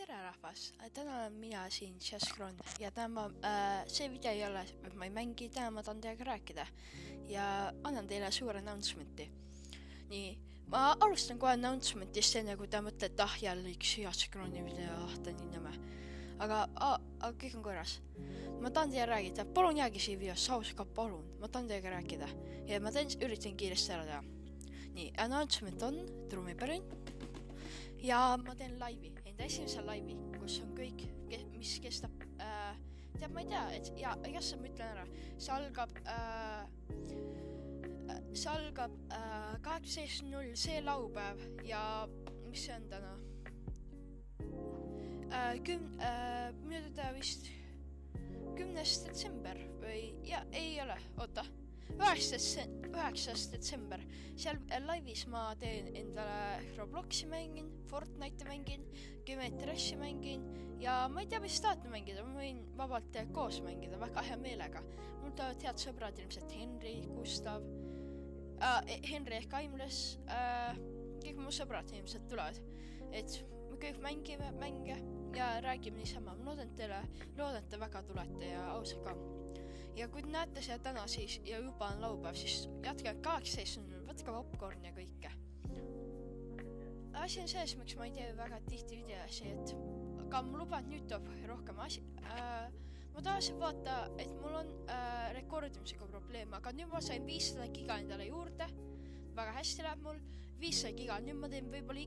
Tere rahvas, täna olen mina siin Jaskron ja täna see video ei ole, ma ei mängi, täna ma tahan teiega rääkida ja annan teile suure announcement'i. Nii, ma alustan kohe announcement'ist enne kui te mõtlete, jälle üks Jaskroni video, ta nii nõme. Aga kõik on korras. Ma tahan teile rääkida, palun jäägi siin videos, sauska palun, ma tahan teiega rääkida ja ma üritan kiiresti ära teha. Nii, announcement on trummipärin ja ma teen laivi, enda esimese laivi, kus on kõik, mis kestab, teab ma ei tea, et ja igast ma ütlen ära, see algab 18.00 see laupäev ja mis see on täna? Minu teada vist 10. detsember või, ja ei ole, oota, 9. detsember, seal laivis ma teen endale Robloxi mängin, Fortnite'i mängin, Geometriashi mängin ja ma ei tea, mis tahtma mängida, ma võin vabalt koos mängida väga hea meelega. Mul tulevad head sõbrad ilmselt Henry, Gustav, Henry ehk Aimles, kõik mu sõbrad ilmselt tulevad, et me kõik mängime mänge ja räägime niisama, ma loodan te väga tulete ja ausalt ka. Ja kui te näete seda täna siis ja juba on laupäev, siis jätke 18.00, võtke popcorn ja kõike. Asi on selles, miks ma ei tee väga tihti videosi, et aga ma luban, nüüd tuleb rohkem asi. Ma tahasin vaata, et mul on rekordimisega probleeme, aga nüüd ma sain 500 giga endale juurde, väga hästi läheb mul, 500 giga, nüüd ma teen võib-olla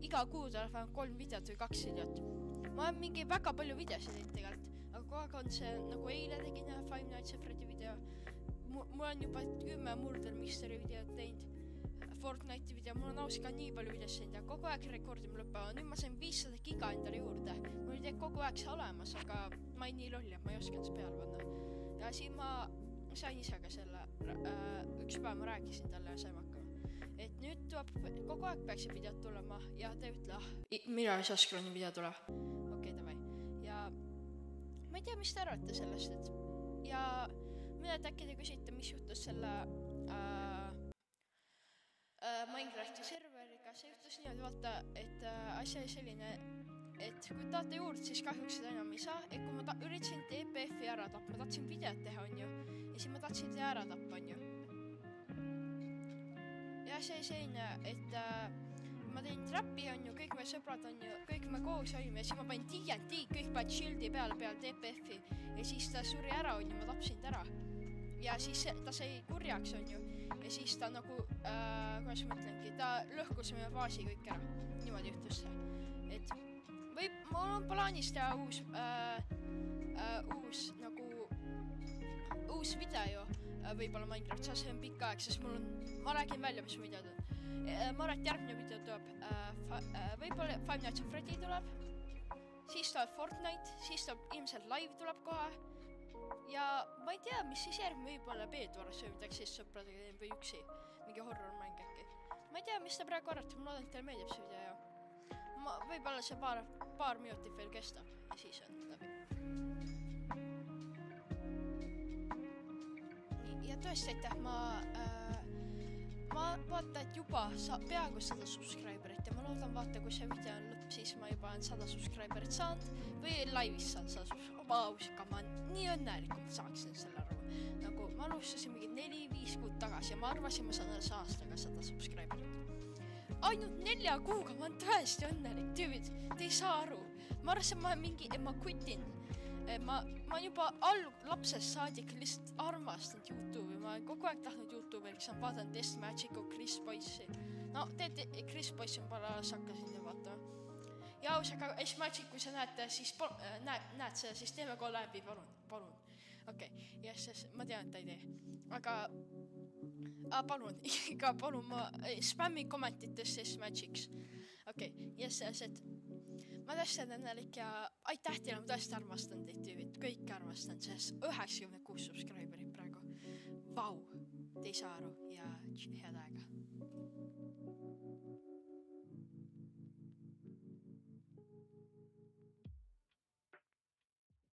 iga kuu tuleb 3 videot või 2 videot. Ma olen mingi väga palju videosid teinud tegelikult. Aga kogu aeg on see, nagu eile tegin Five Nights at Freddy video, mul on juba 10 Murder Mystery videot teinud, Fortnite'i video, mul on aus ka nii palju videosid teinud ja kogu aeg rekordim lõppeva, nüüd ma sain 500 giga endale juurde, mul ei kogu aeg see olemas, aga ma ei nii lolli, ma ei osanud see peale panna. Ja siin ma sain ise ka selle, üks päev ma rääkisin talle ja sain hakkama, et nüüd tuleb, kogu aeg peaks see videot tulema ja ta ütle, mille Jaskroni video tuleb, okei, davai, ja ma ei tea, mis te arvate sellest, et ja mida äkki te küsite, mis juhtus selle Minecrafti serveriga, see juhtus niimoodi, vaata, et asja oli selline, et kui tahate juurde, siis kahjuks seda enam ei saa, et kui ma üritasin TPF-i ära tappa, ma tahtsin videot teha, on ju, ja siis ma tahtsin teda ära tappa, on ju. Ja see oli selline, et ma tein trappi, on ju, kõik meie sõbrad on ju, kõik me koos olime ja siis ma panin TNT, kõik panid shield'i peale TPF-i ja siis ta suri ära, on ju, ma tapsin ta ära. Ja siis ta sai kurjaks, on ju, ja siis ta nagu, kuidas ma ütlengi, ta lõhkus meie baasi kõik ära, niimoodi juhtus see. Et mul on plaanis teha uus video, võib-olla Minecraft, see on pikk aeg, sest ma räägin välja, mis video tuleb. Ma arvan, et järgmine video tuleb, võib-olla Five Nights at Freddy tuleb, siis tuleb Fortnite, siis tuleb ilmselt live tuleb kohe ja ma ei tea, mis siis järgmine võib-olla Beedvaras või midagi siis sõpradega või üksi, mingi horrormäng äkki. Ma ei tea, mis te praegu arvate, ma loodan, et teile meeldib see video ja võib-olla see paar minutit veel kestab ja siis on läbi. Ja tõesti, aitäh, ma vaata, et juba peaaegu 100 subscriberit ja ma loodan vaata, kui see video on lõpp, siis ma juba olen 100 subscriberit saanud või laivis saan 100 subscriberit. Ausika, ma nii õnnelikult saaksin selle aru. Nagu ma alustasin mingi 4-5 kuud tagasi ja ma arvasin, ma saan aastaga 100 subscriberit. Ainult 4 kuuga ma olen tõesti õnnelik, tüübid, te ei saa aru. Ma arvasin, ma kutin. Ma juba lapsest saadik lihtsalt armastanud YouTube'i, ma olen kogu aeg tahtnud YouTube'i, kes on vaadanud Test Magicu, Chris Boyce'i. No, Chris Boyce on pole alles hakkasin ja vaatama. Ja ausega, Test Magic, kui sa näed, siis näed seda, siis teeme kohe läbi, palun. Okei, yes, ma tean, et ta ei tee. Aga palun, ma spämmi kommentites Test Magics. Okei, yes, et ma tõesti olen õnnelik ja aitäh teile, ma tõesti armastan teid tüübid, kõik armastan, sest 96 subscriberit praegu. Vau, te ei saa aru.